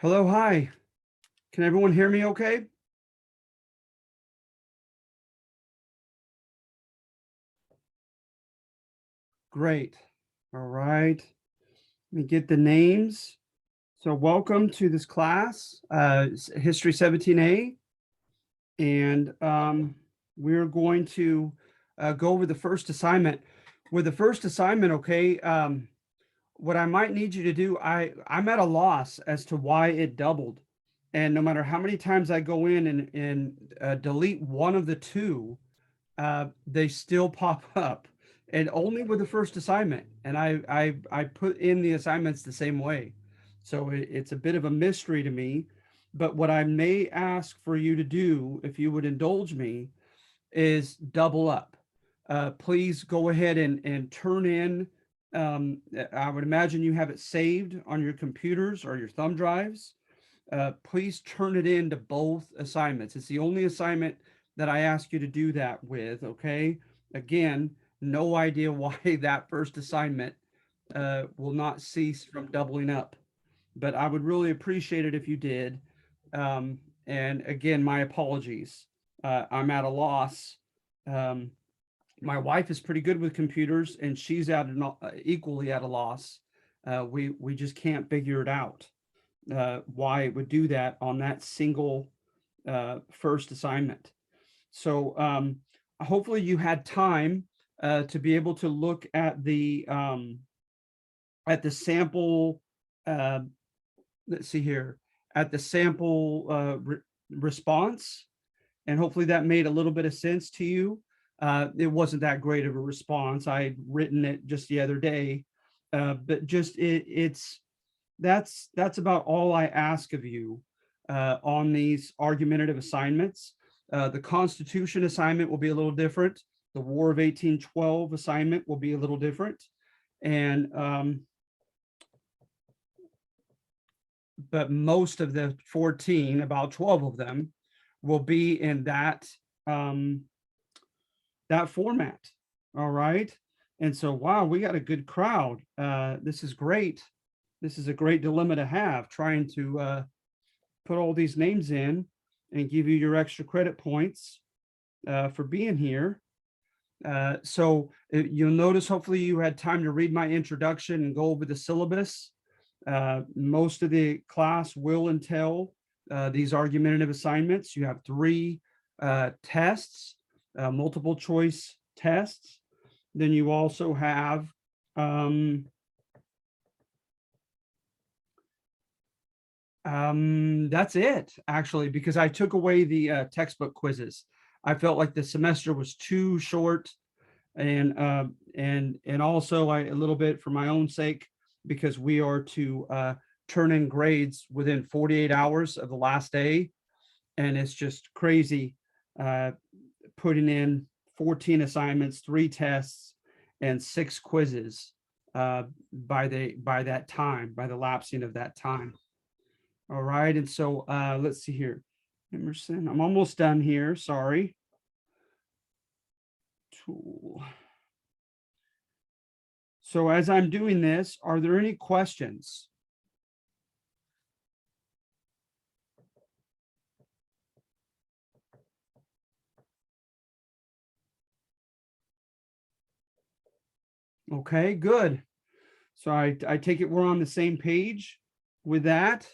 Hello, hi. Can everyone hear me okay? Great. All right. Let me get the names. So welcome to this class, History 17A. And we're going to go over the first assignment. With the first assignment, okay, what I might need you to do, I'm at a loss as to why it doubled. And no matter how many times I go in and delete one of the two, they still pop up, and only with the first assignment. And I put in the assignments the same way, so it's a bit of a mystery to me. But what I may ask for you to do, if you would indulge me, is double up. Please go ahead and turn in. I would imagine you have it saved on your computers or your thumb drives. Please turn it in to both assignments. It's the only assignment that I ask you to do that with, okay? Again, no idea why that first assignment will not cease from doubling up, but I would really appreciate it if you did. And again, my apologies. I'm at a loss. Um, my wife is pretty good with computers, and she's equally at a loss. We just can't figure it out, why it would do that on that single first assignment. So hopefully you had time to be able to look at the sample. Uh, let's see here, at the sample response, and hopefully that made a little bit of sense to you. It wasn't that great of a response. I had written it just the other day, but just that's about all I ask of you on these argumentative assignments. The Constitution assignment will be a little different. The War of 1812 assignment will be a little different. And but most of the 14, about 12 of them, will be in that that format. All right. And so, wow, we got a good crowd. This is great. This is a great dilemma to have, trying to put all these names in and give you your extra credit points for being here. So you'll notice, hopefully you had time to read my introduction and go over the syllabus. Most of the class will entail these argumentative assignments. You have 3 tests, multiple choice tests. Then you also have that's it, actually, because I took away the textbook quizzes. I felt like the semester was too short, and also a little bit for my own sake, because we are to turn in grades within 48 hours of the last day, and it's just crazy putting in 14 assignments, 3 tests, and 6 quizzes by that time, by the lapsing of that time. All right, and so let's see here. Emerson, I'm almost done here, sorry. Tool. So as I'm doing this, are there any questions? Okay, good. So I take it we're on the same page with that.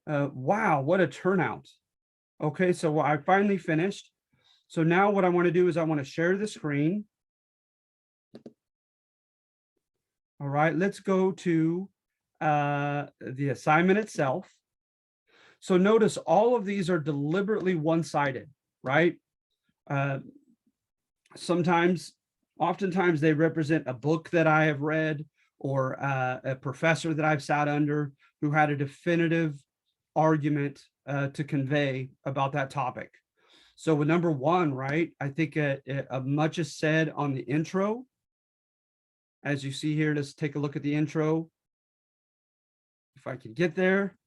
Wow, what a turnout. Okay, so I finally finished. So now what I want to do is I want to share the screen. All right, let's go to the assignment itself. So notice all of these are deliberately one-sided, right? Oftentimes they represent a book that I have read, or a professor that I've sat under who had a definitive argument to convey about that topic. So with number 1, right, I think much is said on the intro. As you see here, let's take a look at the intro. If I can get there.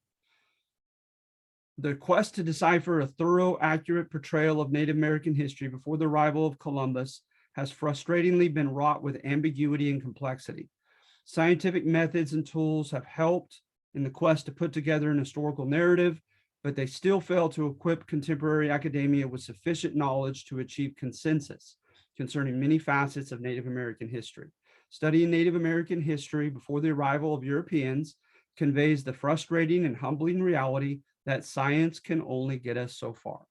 The quest to decipher a thorough, accurate portrayal of Native American history before the arrival of Columbus has frustratingly been wrought with ambiguity and complexity. Scientific methods and tools have helped in the quest to put together an historical narrative, but they still fail to equip contemporary academia with sufficient knowledge to achieve consensus concerning many facets of Native American history. Studying Native American history before the arrival of Europeans conveys the frustrating and humbling reality that science can only get us so far.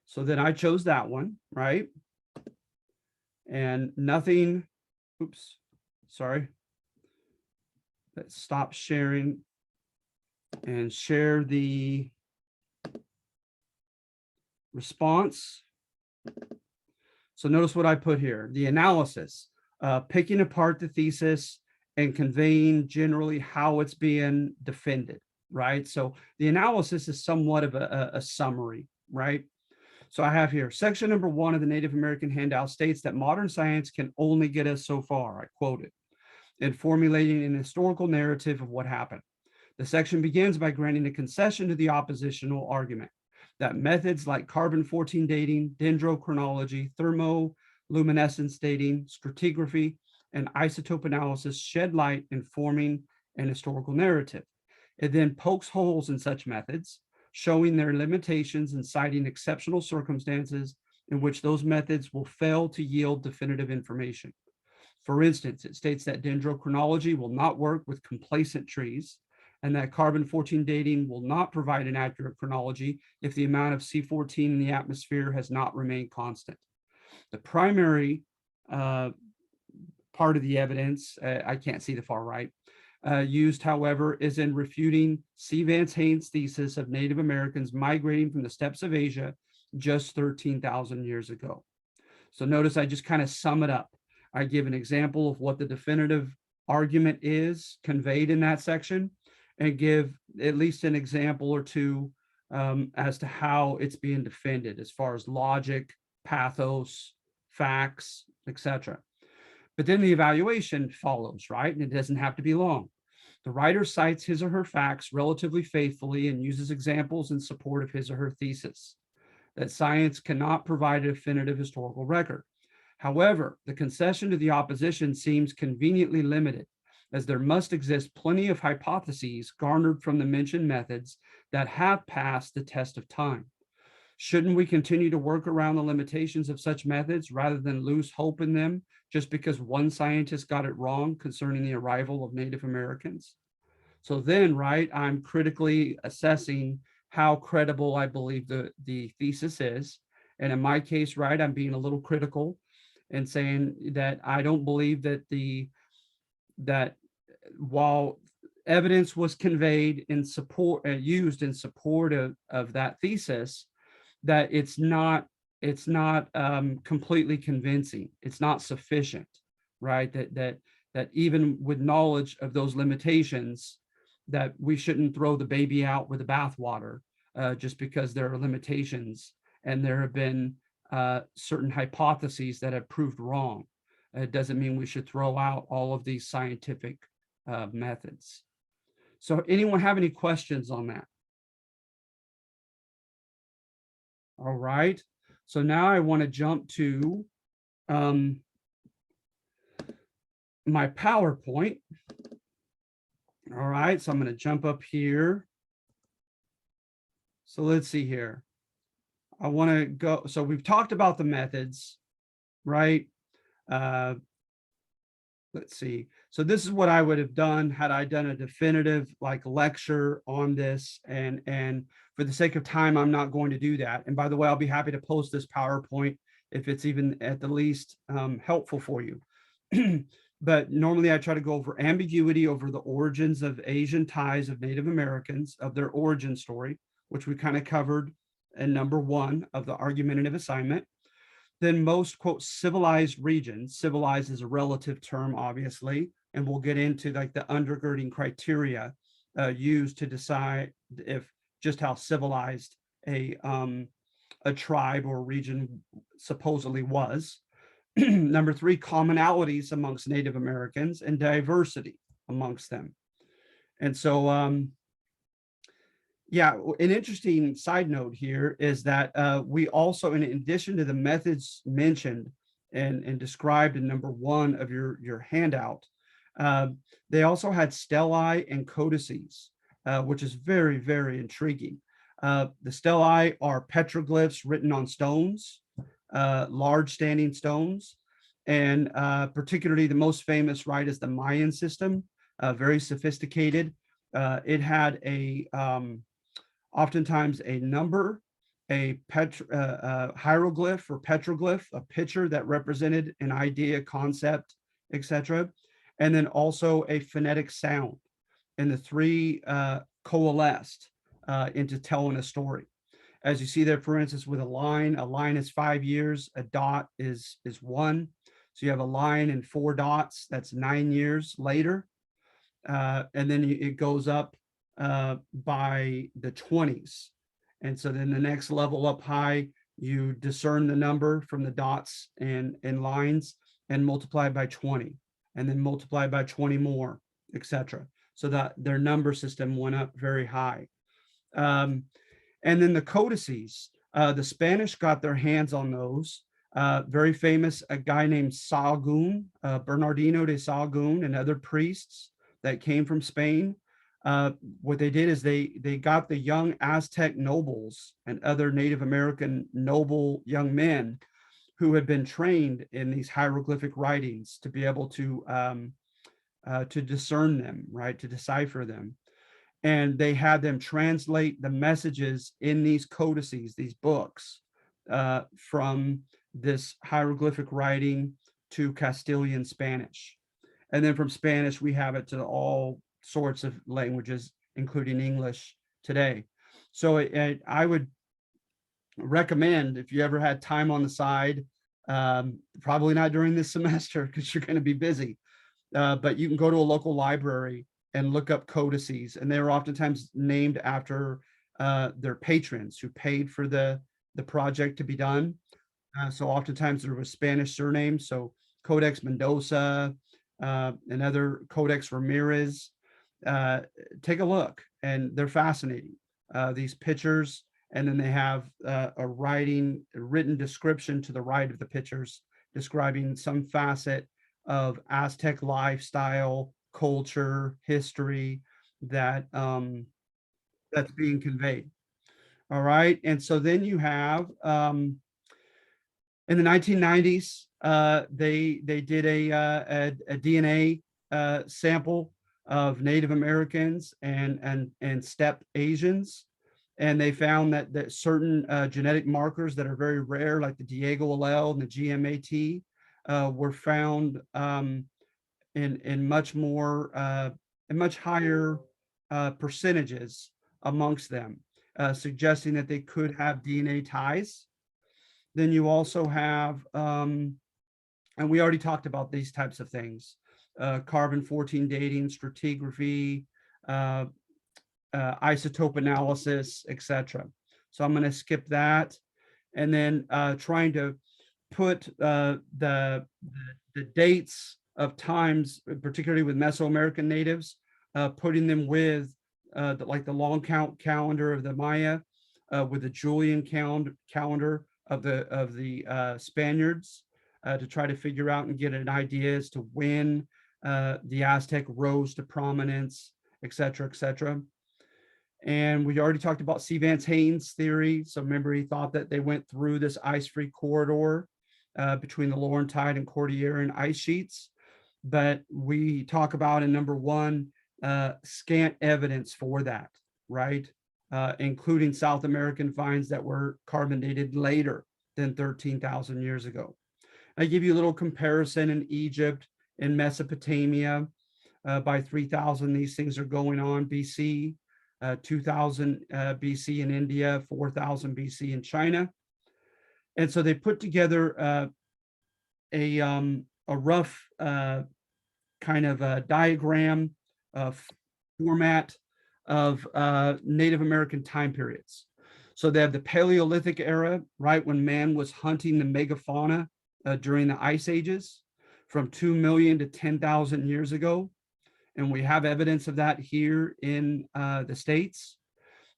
So then I chose that one, right? And nothing, oops, sorry. Let's stop sharing and share the response. So notice what I put here, the analysis, picking apart the thesis and conveying generally how it's being defended, right? So the analysis is somewhat of a summary, right? So I have here, section number 1 of the Native American handout states that modern science can only get us so far, I quote it, in formulating an historical narrative of what happened. The section begins by granting a concession to the oppositional argument that methods like carbon-14 dating, dendrochronology, thermoluminescence dating, stratigraphy, and isotope analysis shed light in forming an historical narrative. It then pokes holes in such methods, showing their limitations and citing exceptional circumstances in which those methods will fail to yield definitive information. For instance, it states that dendrochronology will not work with complacent trees, and that carbon-14 dating will not provide an accurate chronology if the amount of C14 in the atmosphere has not remained constant. The primary part of the evidence, I can't see the far right, used, however, is in refuting C. Vance Haynes' thesis of Native Americans migrating from the steppes of Asia just 13,000 years ago. So notice I just kind of sum it up. I give an example of what the definitive argument is conveyed in that section, and give at least an example or two as to how it's being defended as far as logic, pathos, facts, etc. But then the evaluation follows, right? And it doesn't have to be long. The writer cites his or her facts relatively faithfully and uses examples in support of his or her thesis that science cannot provide a definitive historical record. However, the concession to the opposition seems conveniently limited, as there must exist plenty of hypotheses garnered from the mentioned methods that have passed the test of time. Shouldn't we continue to work around the limitations of such methods rather than lose hope in them just because one scientist got it wrong concerning the arrival of Native Americans? So then, right, I'm critically assessing how credible I believe the thesis is. And in my case, right, I'm being a little critical and saying that I don't believe that while evidence was conveyed in support, used in support of that thesis, that it's not completely convincing. It's not sufficient, right? That even with knowledge of those limitations, that we shouldn't throw the baby out with the bathwater just because there are limitations and there have been certain hypotheses that have proved wrong. It doesn't mean we should throw out all of these scientific methods. So anyone have any questions on that? All right. So now I want to jump to my PowerPoint. All right. So I'm going to jump up here. So let's see here. I want to go. So we've talked about the methods, right? Let's see. So this is what I would have done had I done a definitive like lecture on this. And for the sake of time, I'm not going to do that. And by the way, I'll be happy to post this PowerPoint if it's even at the least helpful for you. But normally I try to go over ambiguity over the origins of Asian ties of Native Americans, of their origin story, which we kind of covered in number 1 of the argumentative assignment. Then most, quote, civilized regions, civilized is a relative term, obviously, and we'll get into like the undergirding criteria used to decide if just how civilized a tribe or region supposedly was. Number 3, commonalities amongst Native Americans and diversity amongst them. And so, yeah, an interesting side note here is that we also, in addition to the methods mentioned and described in number 1 of your handout, Uh, they also had stelae and codices, which is very, very intriguing. The stelae are petroglyphs written on stones, large standing stones, and particularly the most famous, right, is the Mayan system, very sophisticated. It had oftentimes a number, a hieroglyph or petroglyph, a picture that represented an idea, concept, etc., and then also a phonetic sound. And the three coalesced into telling a story. As you see there, for instance, with a line is 5 years, a dot is 1. So you have a line and 4 dots, that's 9 years later. And then it goes up by the 20s. And so then the next level up high, you discern the number from the dots and lines and multiply by 20, and then multiply by 20 more, etc. So that their number system went up very high. And then the codices, the Spanish got their hands on those. Very famous, a guy named Sahagún, Bernardino de Sahagún, and other priests that came from Spain. What they did is they got the young Aztec nobles and other Native American noble young men who had been trained in these hieroglyphic writings to be able to discern them, right, to decipher them. And they had them translate the messages in these codices, these books, from this hieroglyphic writing to Castilian Spanish. And then from Spanish, we have it to all sorts of languages, including English today. So I would recommend, if you ever had time on the side, probably not during this semester because you're going to be busy, but you can go to a local library and look up codices, and they're oftentimes named after their patrons who paid for the project to be done. So oftentimes there was Spanish surnames, so Codex Mendoza, another Codex Ramirez. Take a look, and they're fascinating. These pictures, and then they have a written description to the right of the pictures describing some facet of Aztec lifestyle, culture, history that that's being conveyed. All right, and so then you have in the 1990s, they did a DNA sample of Native Americans and steppe Asians, and they found that certain genetic markers that are very rare, like the Diego allele and the GMAT, were found in much more in much higher percentages amongst them, suggesting that they could have DNA ties. Then you also have, and we already talked about these types of things, carbon-14 dating, stratigraphy, isotope analysis, etc. So I'm going to skip that, and then trying to put the dates of times, particularly with Mesoamerican natives, putting them with like the long count calendar of the Maya, with the Julian calendar of the Spaniards, to try to figure out and get an idea as to when the Aztec rose to prominence, et cetera, And we already talked about C. Vance Haynes' theory. So remember, he thought that they went through this ice-free corridor between the Laurentide and Cordilleran ice sheets. But we talk about in number 1, scant evidence for that, right? Including South American finds that were carbon dated later than 13,000 years ago. I give you a little comparison in Egypt, in Mesopotamia, by 3000, these things are going on BC, 2000 BC in India, 4000 BC in China. And so they put together a rough kind of a diagram format of Native American time periods. So they have the Paleolithic era, right, when man was hunting the megafauna during the ice ages, from 2 million to 10,000 years ago. And we have evidence of that here in the States.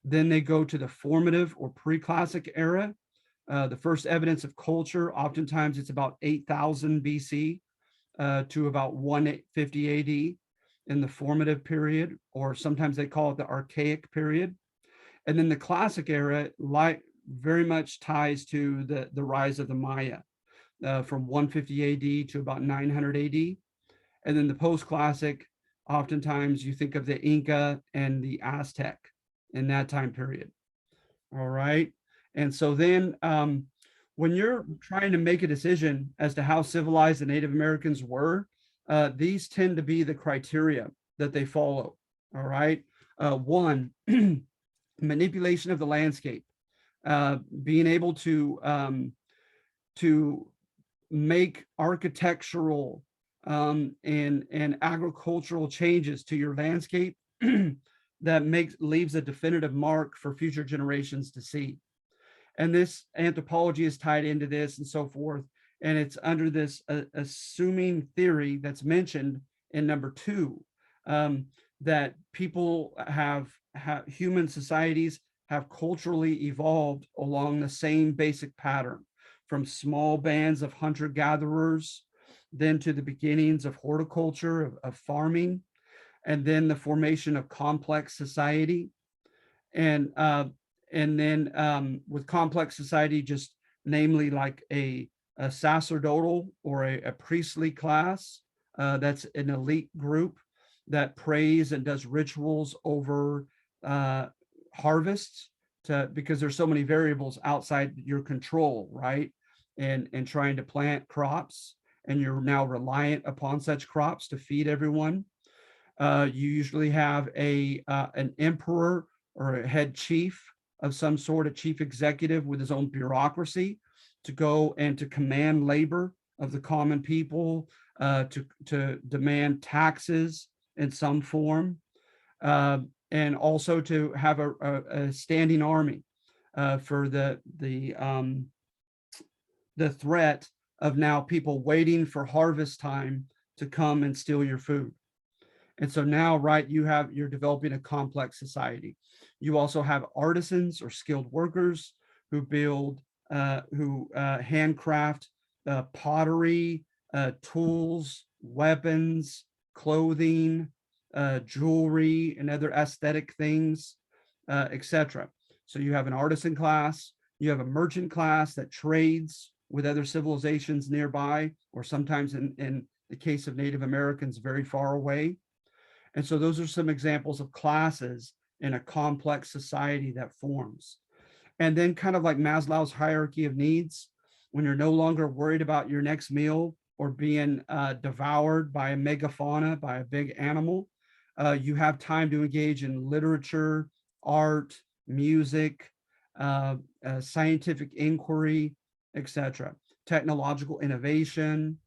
Then they go to the formative or pre-classic era. The first evidence of culture, oftentimes it's about 8,000 BC. to about 150 AD in the formative period, or sometimes they call it the Archaic period. And then the Classic era very much ties to the rise of the Maya from 150 AD to about 900 AD. And then the Post-Classic, oftentimes you think of the Inca and the Aztec in that time period. All right. And so then when you're trying to make a decision as to how civilized the Native Americans were, these tend to be the criteria that they follow. All right. One, manipulation of the landscape, being able to make architectural and agricultural changes to your landscape that leaves a definitive mark for future generations to see. And this anthropology is tied into this and so forth. And it's under this assuming theory that's mentioned in number 2, that people human societies have culturally evolved along the same basic pattern, from small bands of hunter-gatherers, then to the beginnings of horticulture, of farming, and then the formation of complex society. And then with complex society, just namely like a sacerdotal or a priestly class, that's an elite group that prays and does rituals over harvests, because there's so many variables outside your control, right? And trying to plant crops, and you're now reliant upon such crops to feed everyone. You usually have an emperor or a head chief of some sort, a chief executive with his own bureaucracy to go and to command labor of the common people, to demand taxes in some form, and also to have a standing army for the threat of now people waiting for harvest time to come and steal your food. And so now, right, you're developing a complex society. You also have artisans or skilled workers who build, who handcraft pottery, tools, weapons, clothing, jewelry, and other aesthetic things, etc. So you have an artisan class, you have a merchant class that trades with other civilizations nearby, or sometimes in the case of Native Americans, very far away. And so those are some examples of classes in a complex society that forms. And then kind of like Maslow's hierarchy of needs, when you're no longer worried about your next meal or being devoured by a megafauna, by a big animal, you have time to engage in literature, art, music, scientific inquiry, etc., technological innovation.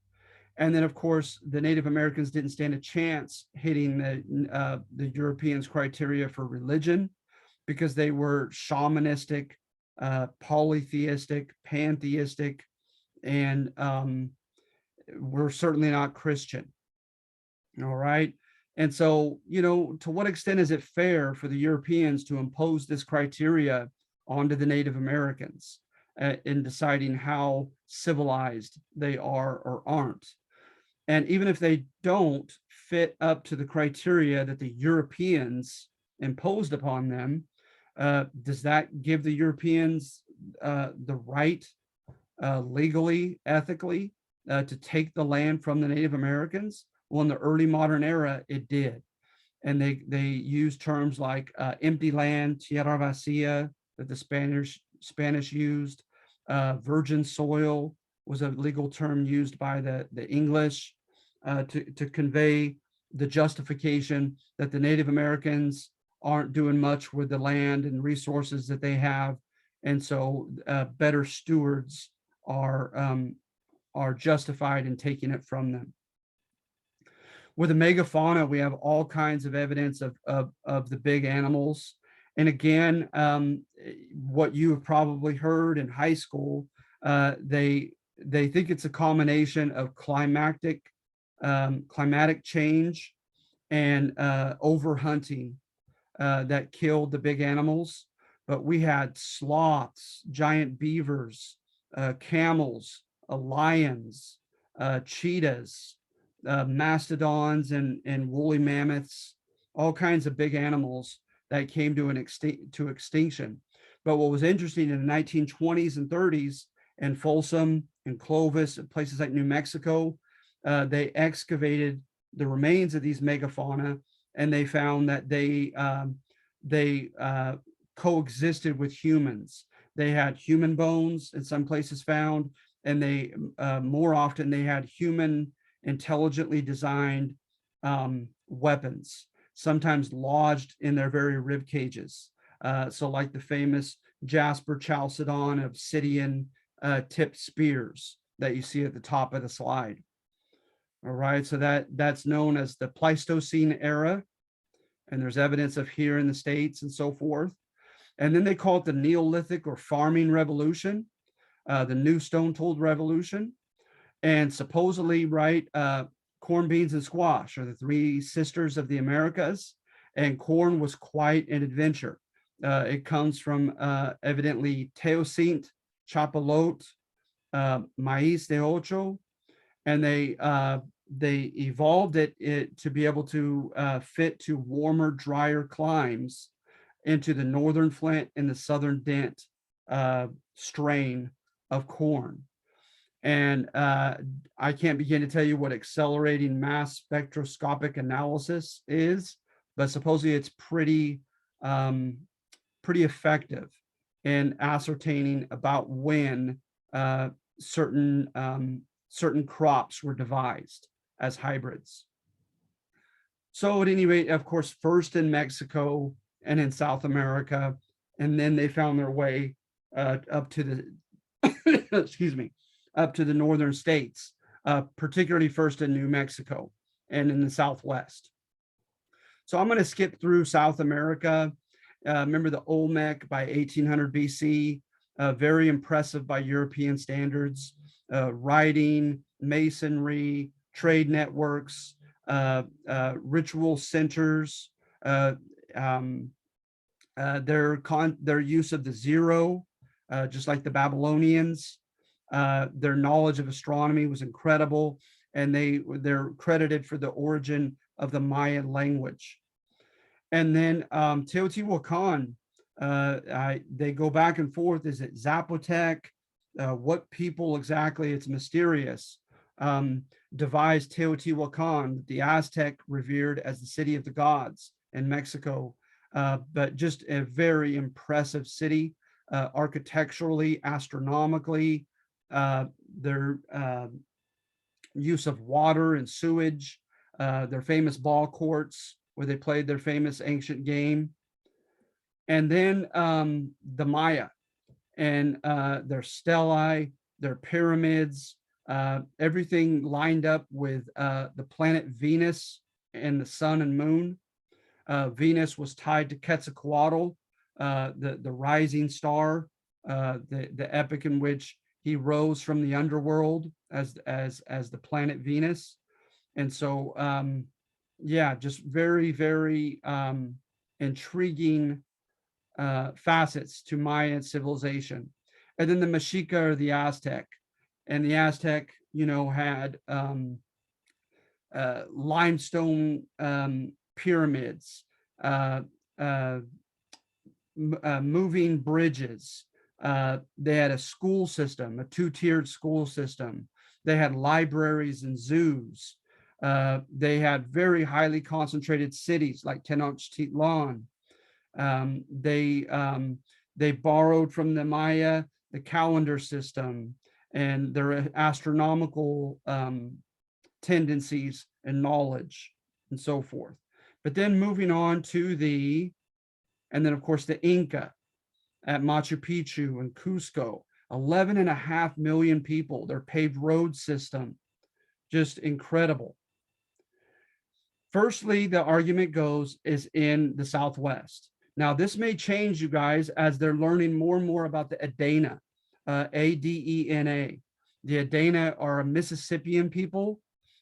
And then, of course, the Native Americans didn't stand a chance hitting the Europeans' criteria for religion, because they were shamanistic, polytheistic, pantheistic, and were certainly not Christian. All right. And so, to what extent is it fair for the Europeans to impose this criteria onto the Native Americans in deciding how civilized they are or aren't? And even if they don't fit up to the criteria that the Europeans imposed upon them, does that give the Europeans the right, legally, ethically, to take the land from the Native Americans? Well, in the early modern era, it did. And they used terms like empty land, tierra vacía, that the Spanish used. Virgin soil was a legal term used by the English to convey the justification that the Native Americans aren't doing much with the land and resources that they have, and so better stewards are justified in taking it from them. With the megafauna, we have all kinds of evidence of the big animals. And again, what you have probably heard in high school, they think it's a combination of climatic change and overhunting that killed the big animals. But we had sloths, giant beavers, camels, lions, cheetahs, mastodons and woolly mammoths, all kinds of big animals that came to extinction. But what was interesting in the 1920s and 30s in Folsom and Clovis and places like New Mexico, they excavated the remains of these megafauna, and they found that they coexisted with humans. They had human bones in some places found, and they more often they had human intelligently designed weapons, sometimes lodged in their very rib cages. So like the famous Jasper Chalcedon obsidian tipped spears that you see at the top of the slide. All right, so that's known as the Pleistocene era, and there's evidence of here in the States and so forth. And then they call it the Neolithic or farming revolution, the New Stone Tool revolution. And supposedly, right, corn, beans, and squash are the three sisters of the Americas, and corn was quite an adventure. It comes from evidently teosinte, chapalote, maíz de ocho, and they evolved it to be able to fit to warmer, drier climes into the northern Flint and the southern Dent strain of corn. And I can't begin to tell you what accelerating mass spectroscopic analysis is, but supposedly it's pretty effective in ascertaining about when certain crops were devised as hybrids. So at any rate, of course, first in Mexico and in South America, and then they found their way up to the excuse me, up to the northern states, particularly first in New Mexico and in the Southwest. So I'm going to skip through South America. Remember the Olmec by 1800 BC, very impressive by European standards, writing, masonry, trade networks, ritual centers, their use of the zero, just like the Babylonians. Their knowledge of astronomy was incredible, and they're credited for the origin of the Mayan language. And then Teotihuacan, they go back and forth. Is it Zapotec? What people exactly? It's mysterious. Devised Teotihuacan, the Aztec revered as the city of the gods in Mexico, but just a very impressive city, architecturally, astronomically. Their use of water and sewage, their famous ball courts where they played their famous ancient game. And then the Maya and their stelae, their pyramids, everything lined up with the planet Venus and the sun and moon. Venus was tied to Quetzalcoatl, the rising star, the epic in which he rose from the underworld as the planet Venus. And so yeah, just very, very intriguing facets to Mayan civilization. And then the Mexica or the Aztec. And the Aztec, had limestone pyramids, moving bridges. They had a school system, a two-tiered school system. They had libraries and zoos. They had very highly concentrated cities like Tenochtitlan. They borrowed from the Maya the calendar system and their astronomical tendencies and knowledge and so forth. But then moving on to and then of course the Inca at Machu Picchu and Cusco, 11.5 million people, their paved road system, just incredible. Firstly, the argument goes is in the Southwest. Now, this may change, you guys, as they're learning more and more about the Adena, A-D-E-N-A. The Adena are a Mississippian people,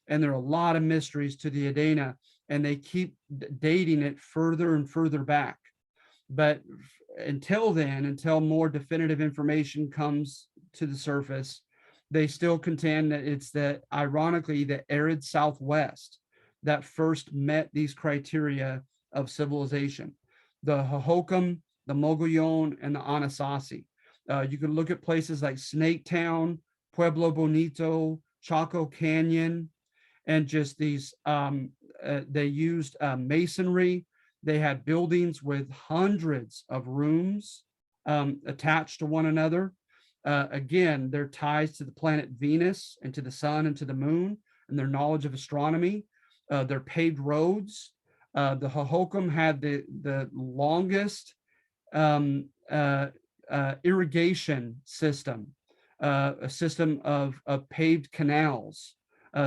and there are a lot of mysteries to the Adena, and they keep dating it further and further back. But until then, until more definitive information comes to the surface, they still contend that it's ironically, the arid Southwest that first met these criteria of civilization. The Hohokam, the Mogollon, and the Anasazi. You can look at places like Snaketown, Pueblo Bonito, Chaco Canyon, and just these, they used masonry. They had buildings with hundreds of rooms attached to one another. Again, their ties to the planet Venus and to the sun and to the moon, and their knowledge of astronomy, their paved roads. The Hohokam had the longest irrigation system, a system of paved canals,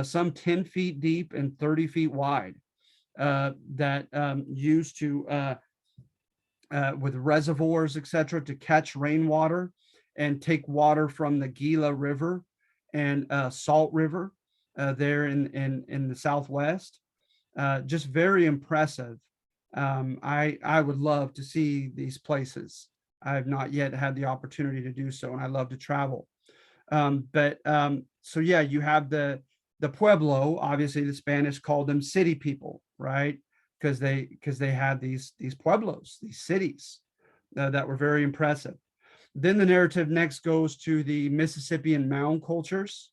some 10 feet deep and 30 feet wide, that used to, with reservoirs, etc., to catch rainwater and take water from the Gila River and Salt River there in the Southwest. Just very impressive. I would love to see these places. I have not yet had the opportunity to do so, and I love to travel. So yeah, you have the Pueblo. Obviously, the Spanish called them city people, right? Because they had these pueblos, these cities that were very impressive. Then the narrative next goes to the Mississippian mound cultures.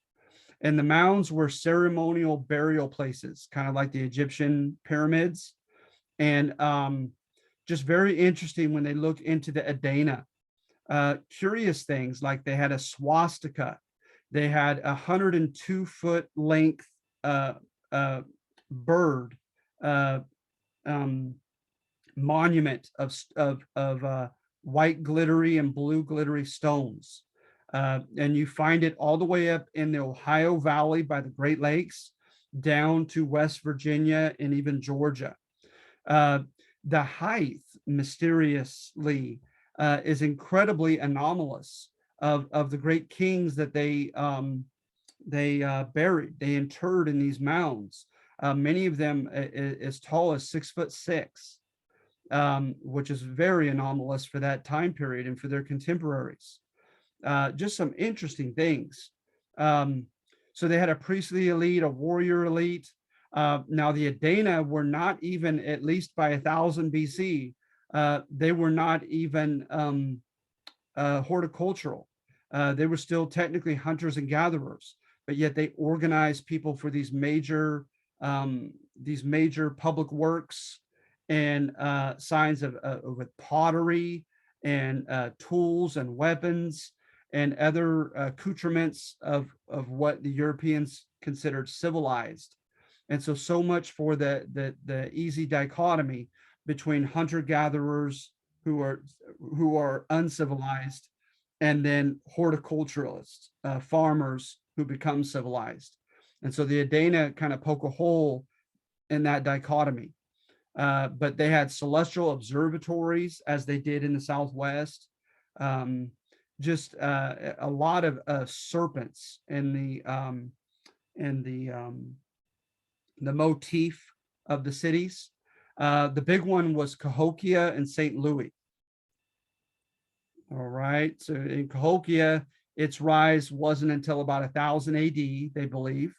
And the mounds were ceremonial burial places, kind of like the Egyptian pyramids. And just very interesting when they look into the Adena. Curious things like they had a swastika. They had a 102-foot length bird monument of white glittery and blue glittery stones. And you find it all the way up in the Ohio Valley by the Great Lakes, down to West Virginia and even Georgia. The height, mysteriously, is incredibly anomalous of the great kings that they buried, they interred in these mounds. Many of them as tall as 6'6", which is very anomalous for that time period and for their contemporaries. Just some interesting things. So they had a priestly elite, a warrior elite. Now the Adena were not even, at least by 1000 BC, they were not even horticultural. They were still technically hunters and gatherers, but yet they organized people for these major public works and signs of with pottery and tools and weapons and other accoutrements of what the Europeans considered civilized. And so much for the easy dichotomy between hunter-gatherers who are uncivilized, and then horticulturalists, farmers who become civilized. And so the Adena kind of poke a hole in that dichotomy. But they had celestial observatories, as they did in the Southwest. Just a lot of serpents in the motif of the cities. The big one was Cahokia and St. Louis. All right, so in Cahokia, its rise wasn't until about 1000 AD, they believe,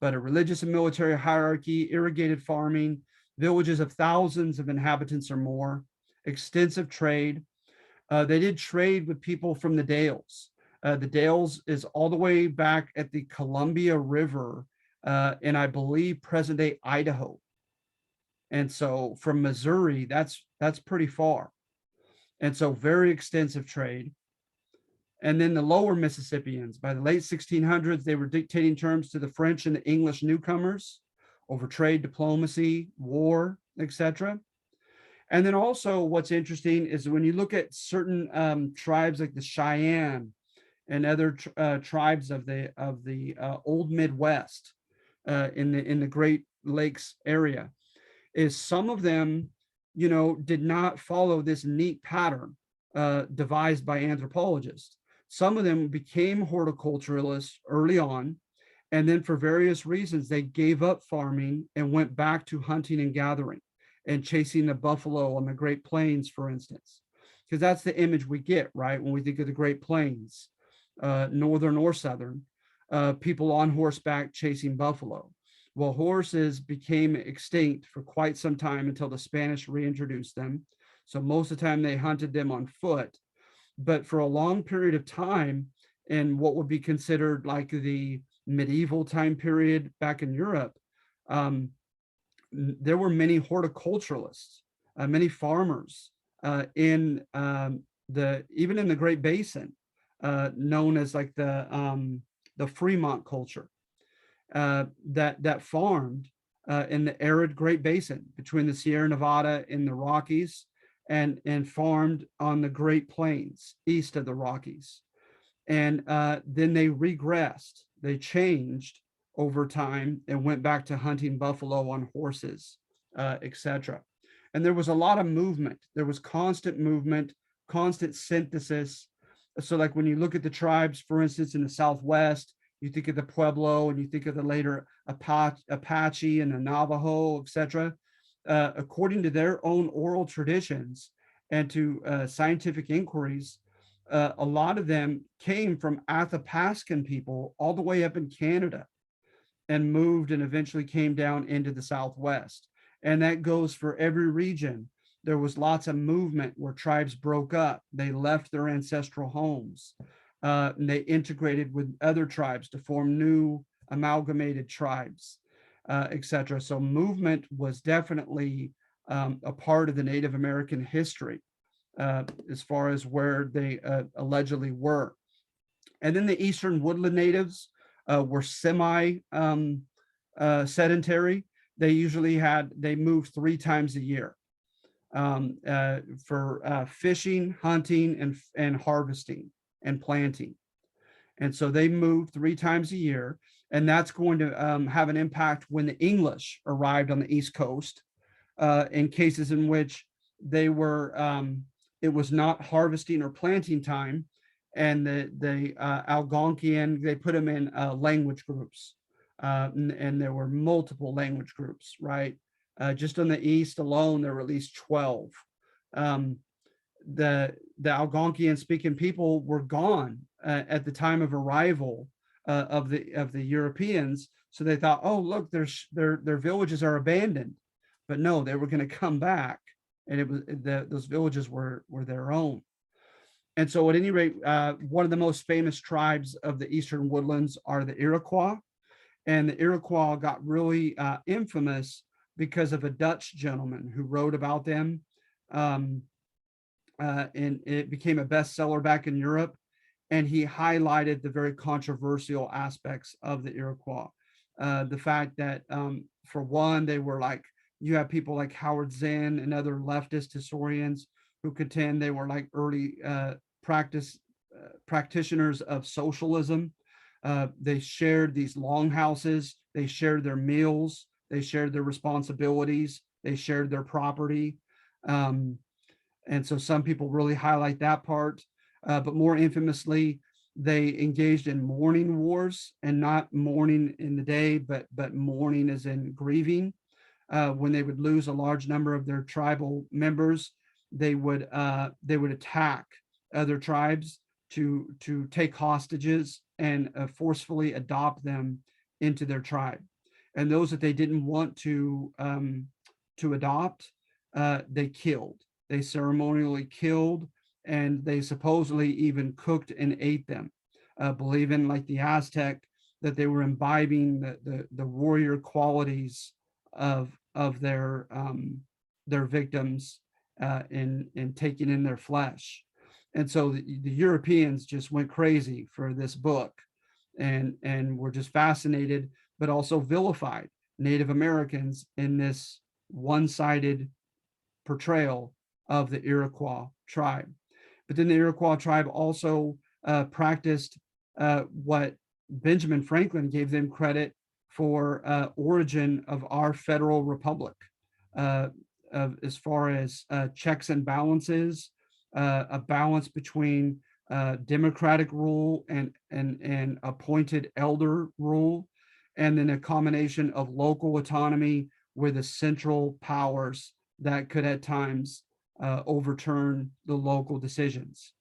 but a religious and military hierarchy, irrigated farming, villages of thousands of inhabitants or more, extensive trade. They did trade with people from the Dalles. The Dalles is all the way back at the Columbia River, and I believe present-day Idaho. And so from Missouri, that's pretty far. And so very extensive trade. And then the lower Mississippians, by the late 1600s, they were dictating terms to the French and the English newcomers over trade, diplomacy, war, etc. And then also what's interesting is when you look at certain tribes like the Cheyenne and other tribes of the old Midwest in the Great Lakes area, is some of them, did not follow this neat pattern devised by anthropologists. Some of them became horticulturalists early on, and then for various reasons, they gave up farming and went back to hunting and gathering and chasing the buffalo on the Great Plains, for instance, because that's the image we get, right? When we think of the Great Plains, northern or southern, people on horseback chasing buffalo. Well, horses became extinct for quite some time until the Spanish reintroduced them. So most of the time they hunted them on foot. But for a long period of time, in what would be considered like the medieval time period back in Europe, um, there were many horticulturalists, many farmers in the even in the Great Basin, known as like the Fremont culture, that farmed in the arid Great Basin between the Sierra Nevada and the Rockies, and farmed on the Great Plains east of the Rockies. And then they regressed, they changed over time and went back to hunting buffalo on horses, etc. And there was a lot of movement. There was constant movement, constant synthesis. So, like when you look at the tribes, for instance, in the Southwest, you think of the Pueblo and you think of the later Apache and the Navajo, etc. According to their own oral traditions and to scientific inquiries, a lot of them came from Athapascan people all the way up in Canada and moved and eventually came down into the Southwest. And that goes for every region. There was lots of movement where tribes broke up. They left their ancestral homes. And they integrated with other tribes to form new amalgamated tribes, etc. So movement was definitely a part of the Native American history as far as where they allegedly were. And then the Eastern Woodland Natives were semi sedentary. They moved 3 times a year for fishing, hunting, and harvesting and planting. And so they moved 3 times a year. And that's going to have an impact when the English arrived on the East Coast in cases in which they were, it was not harvesting or planting time. And the Algonquian, they put them in language groups. And there were multiple language groups, right? Just on the East alone, there were at least 12. The Algonquian speaking people were gone at the time of arrival of the Europeans. So they thought, oh, look, their villages are abandoned, but no, they were going to come back, and it was those villages were their own. And so, at any rate, one of the most famous tribes of the Eastern Woodlands are the Iroquois, and the Iroquois got really infamous because of a Dutch gentleman who wrote about them. And it became a bestseller back in Europe. And he highlighted the very controversial aspects of the Iroquois. The fact that, for one, they were like, you have people like Howard Zinn and other leftist historians who contend they were like early practitioners of socialism. They shared these longhouses, they shared their meals, they shared their responsibilities, they shared their property. And so some people really highlight that part. But more infamously, they engaged in mourning wars, and not mourning in the day, but mourning as in grieving. When they would lose a large number of their tribal members, they would attack other tribes to take hostages and forcefully adopt them into their tribe. And those that they didn't want to adopt, they killed. They ceremonially killed, and they supposedly even cooked and ate them, believing, like the Aztec, that they were imbibing the warrior qualities of their victims in taking in their flesh. And so the Europeans just went crazy for this book, and were just fascinated, but also vilified Native Americans in this one-sided portrayal of the Iroquois tribe. But then the Iroquois tribe also practiced what Benjamin Franklin gave them credit for, origin of our federal republic, as far as checks and balances, a balance between democratic rule and appointed elder rule, and then a combination of local autonomy with the central powers that could at times overturn the local decisions.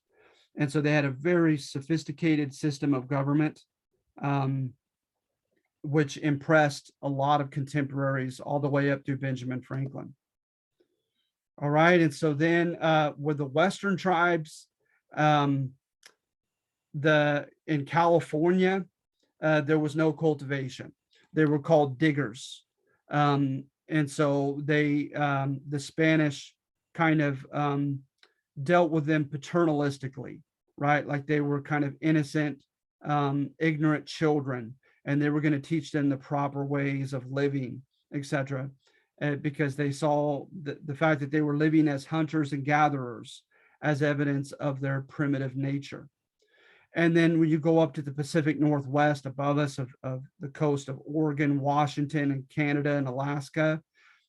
And so they had a very sophisticated system of government, um, which impressed a lot of contemporaries all the way up through Benjamin Franklin. All right. And so then with the Western tribes, um, in California, there was no cultivation. They were called diggers. And so the Spanish kind of dealt with them paternalistically, right? Like they were kind of innocent, ignorant children, and they were going to teach them the proper ways of living, etc. Because they saw the fact that they were living as hunters and gatherers as evidence of their primitive nature. And then when you go up to the Pacific Northwest above us of the coast of Oregon, Washington, and Canada and Alaska,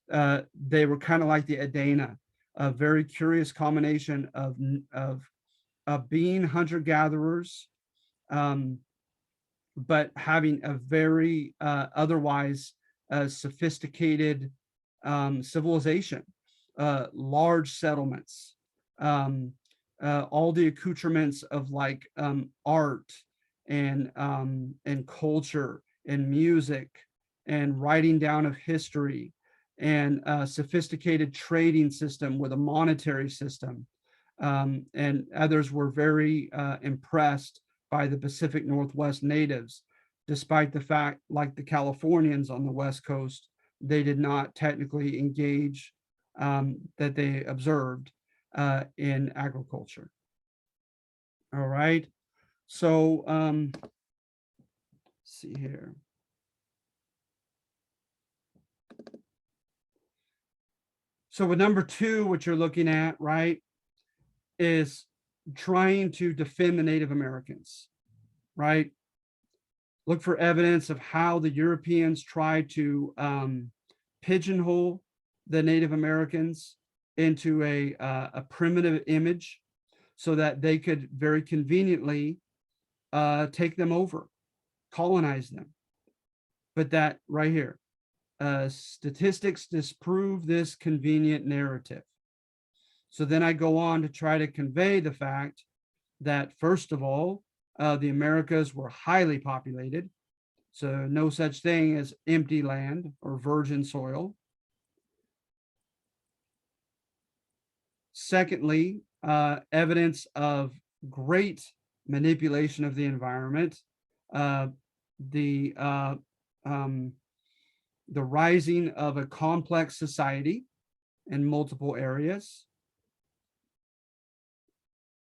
they were kind of like the Adena, a very curious combination of being hunter-gatherers, but having a very otherwise sophisticated civilization, large settlements, all the accoutrements of like art and culture and music and writing down of history and a sophisticated trading system with a monetary system. And others were very impressed by the Pacific Northwest natives, despite the fact, like the Californians on the West Coast, they did not technically engage that they observed in agriculture. All right. So let's see here. So with number 2, what you're looking at, right, is trying to defend the Native Americans, right? Look for evidence of how the Europeans tried to pigeonhole the Native Americans into a primitive image so that they could very conveniently take them over, colonize them. But that right here, statistics disprove this convenient narrative. So then I go on to try to convey the fact that, first of all, the Americas were highly populated. So no such thing as empty land or virgin soil. Secondly, evidence of great manipulation of the environment, the rising of a complex society in multiple areas,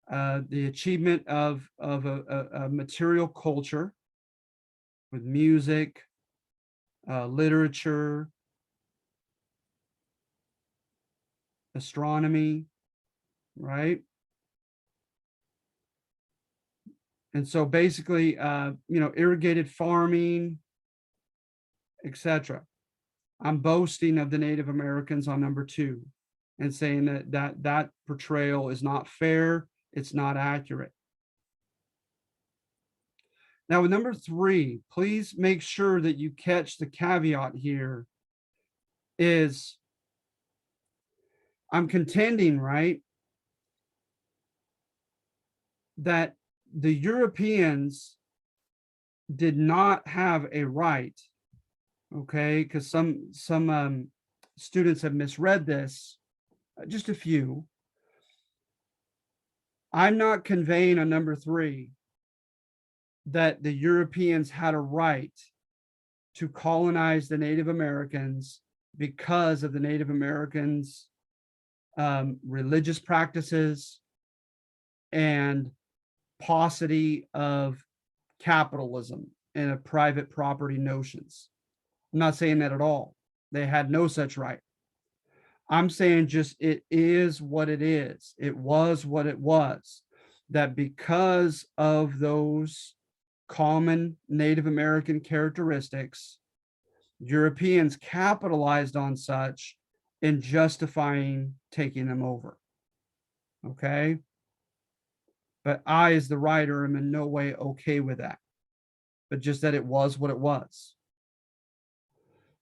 the achievement of a material culture with music, literature, astronomy, right? And so basically, irrigated farming, etc. I'm boasting of the Native Americans on number 2 and saying that portrayal is not fair, it's not accurate. Now with number 3, please make sure that you catch the caveat here is I'm contending, right, that the Europeans did not have a right, okay, because some students have misread this, just a few. I'm not conveying on number 3 that the Europeans had a right to colonize the Native Americans because of the Native Americans' religious practices and paucity of capitalism and of private property notions. I'm not saying that at all. They had no such right. I'm saying just it is what it is. It was what it was. That because of those common Native American characteristics, Europeans capitalized on such in justifying taking them over. Okay? But I, as the writer, am in no way okay with that, but just that it was what it was.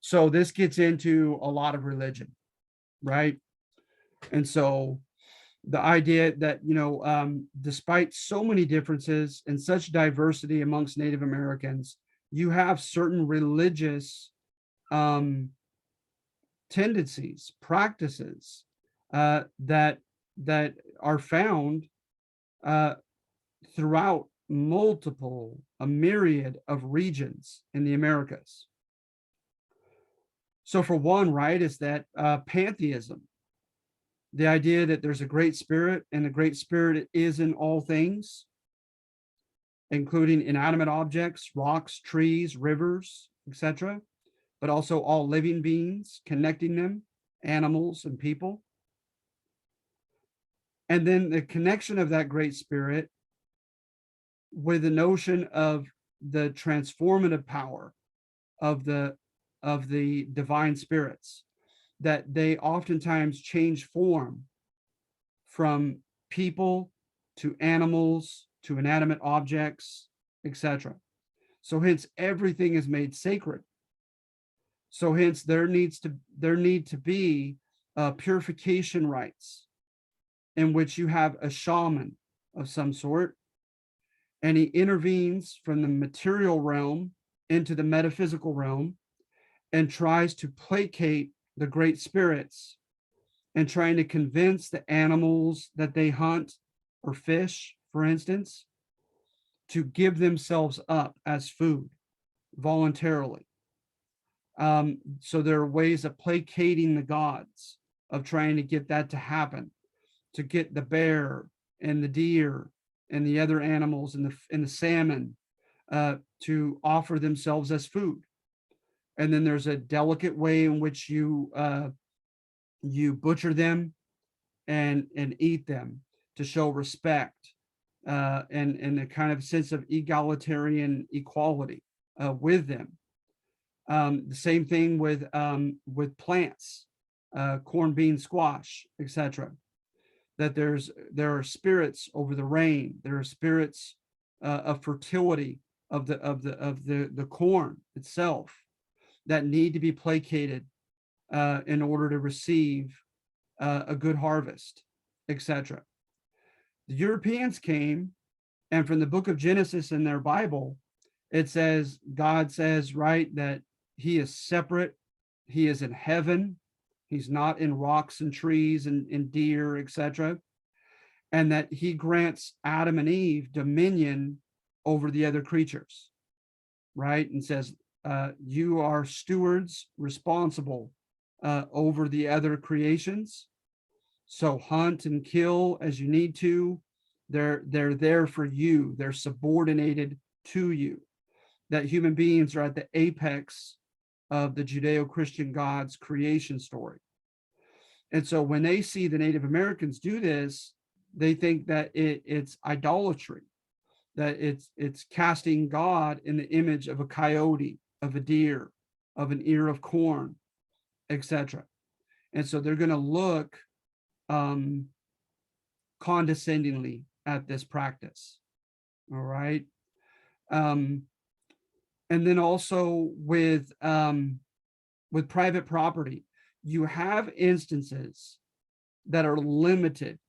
So this gets into a lot of religion, right? And so the idea that, despite so many differences and such diversity amongst Native Americans, you have certain religious um, tendencies, practices that are found uh, throughout a myriad of regions in the Americas. So, for one, right, is that pantheism, the idea that there's a great spirit and the great spirit is in all things, including inanimate objects, rocks, trees, rivers, etc., but also all living beings, connecting them, animals and people. And then the connection of that great spirit with the notion of the transformative power of the divine spirits, that they oftentimes change form from people to animals to inanimate objects, etc. So hence everything is made sacred. So hence there need to be purification rites in which you have a shaman of some sort, and he intervenes from the material realm into the metaphysical realm and tries to placate the great spirits and trying to convince the animals that they hunt or fish, for instance, to give themselves up as food voluntarily. So there are ways of placating the gods, of trying to get that to happen, to get the bear and the deer and the other animals and the salmon to offer themselves as food. And then there's a delicate way in which you butcher them and eat them to show respect and a kind of sense of egalitarian equality with them. The same thing with plants, corn, bean, squash, etc. That there are spirits over the rain. There are spirits of fertility of the corn itself that need to be placated in order to receive a good harvest, etc. The Europeans came, and from the book of Genesis in their Bible, it says, God says, right, that he is separate. He is in heaven. He's not in rocks and trees and deer, etc. And that he grants Adam and Eve dominion over the other creatures, right? And says, you are stewards responsible over the other creations. So hunt and kill as you need to. They're there for you. They're subordinated to you. That human beings are at the apex of the Judeo-Christian God's creation story. And so when they see the Native Americans do this, they think that it's idolatry, that it's casting God in the image of a coyote, of a deer, of an ear of corn, etc. And so they're going to look condescendingly at this practice. All right. And then also with private property, you have instances that are limited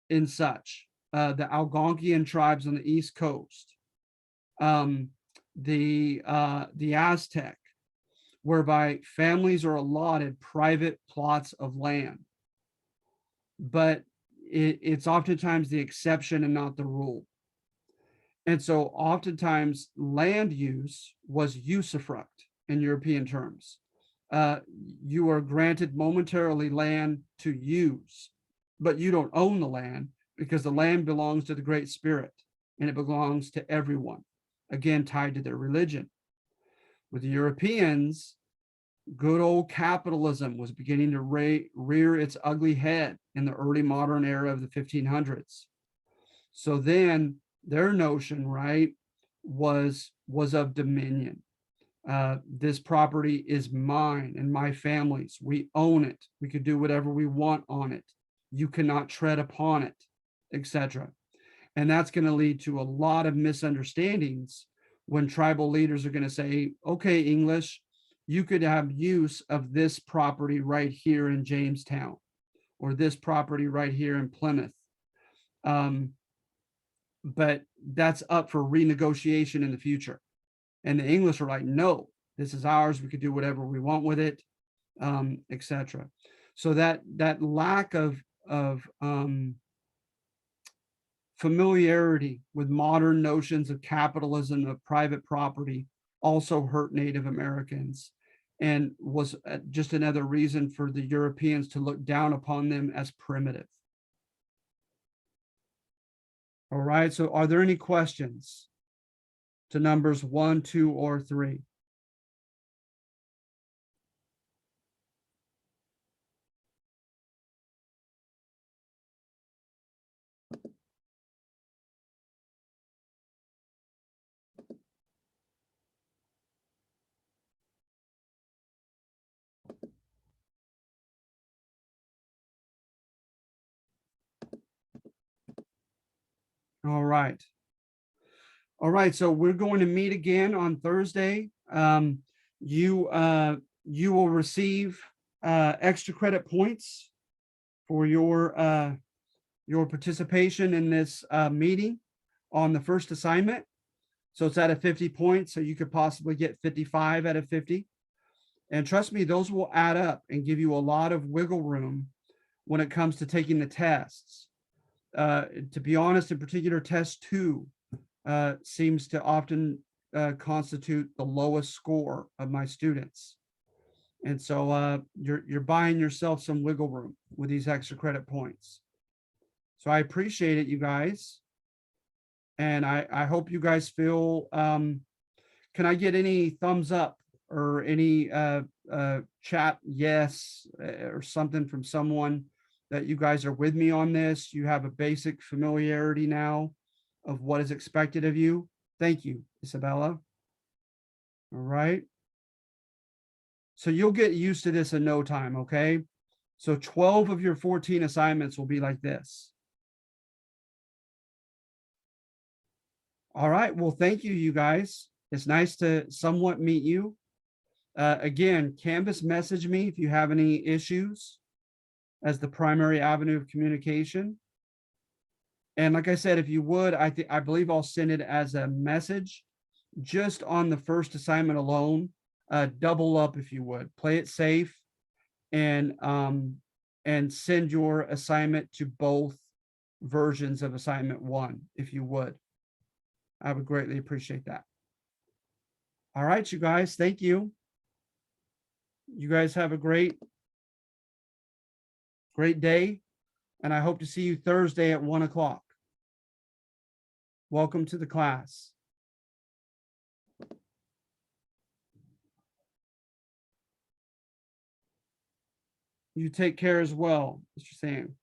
in such. The Algonquian tribes on the East Coast, the Aztec, whereby families are allotted private plots of land, but it's oftentimes the exception and not the rule. And so oftentimes land use was usufruct in European terms. You are granted momentarily land to use, but you don't own the land because the land belongs to the Great Spirit and it belongs to everyone, again, tied to their religion. With the Europeans, good old capitalism was beginning to rear its ugly head in the early modern era of the 1500s. So then their notion, right, was of dominion. This property is mine and my family's. We own it. We can do whatever we want on it. You cannot tread upon it, etc. And that's going to lead to a lot of misunderstandings when tribal leaders are going to say, okay, English, you could have use of this property right here in Jamestown, or this property right here in Plymouth. But that's up for renegotiation in the future. And the English are like, no, this is ours. We could do whatever we want with it, etc. So that lack of familiarity with modern notions of capitalism, of private property, also hurt Native Americans, and was just another reason for the Europeans to look down upon them as primitive. All right, so are there any questions to numbers 1, 2, or 3? All right. All right, so we're going to meet again on Thursday. You will receive extra credit points for your participation in this meeting on the first assignment. So it's out of 50 points, so you could possibly get 55 out of 50. And trust me, those will add up and give you a lot of wiggle room when it comes to taking the tests. To be honest, in particular, test 2 seems to often constitute the lowest score of my students. And so you're buying yourself some wiggle room with these extra credit points. So I appreciate it, you guys. And I hope you guys feel, can I get any thumbs up or any chat yes or something from someone that you guys are with me on this? You have a basic familiarity now of what is expected of you. Thank you, Isabella. All right. So you'll get used to this in no time, okay? So 12 of your 14 assignments will be like this. All right, well, thank you, you guys. It's nice to somewhat meet you. Again, Canvas, message me if you have any issues as the primary avenue of communication. And like I said, if you would, I believe I'll send it as a message just on the first assignment alone. Double up if you would. Play it safe and send your assignment to both versions of assignment 1 if you would. I would greatly appreciate that. All right, you guys, thank you. You guys have a great day, and I hope to see you Thursday at 1 o'clock. Welcome to the class. You take care as well, Mr. Sam.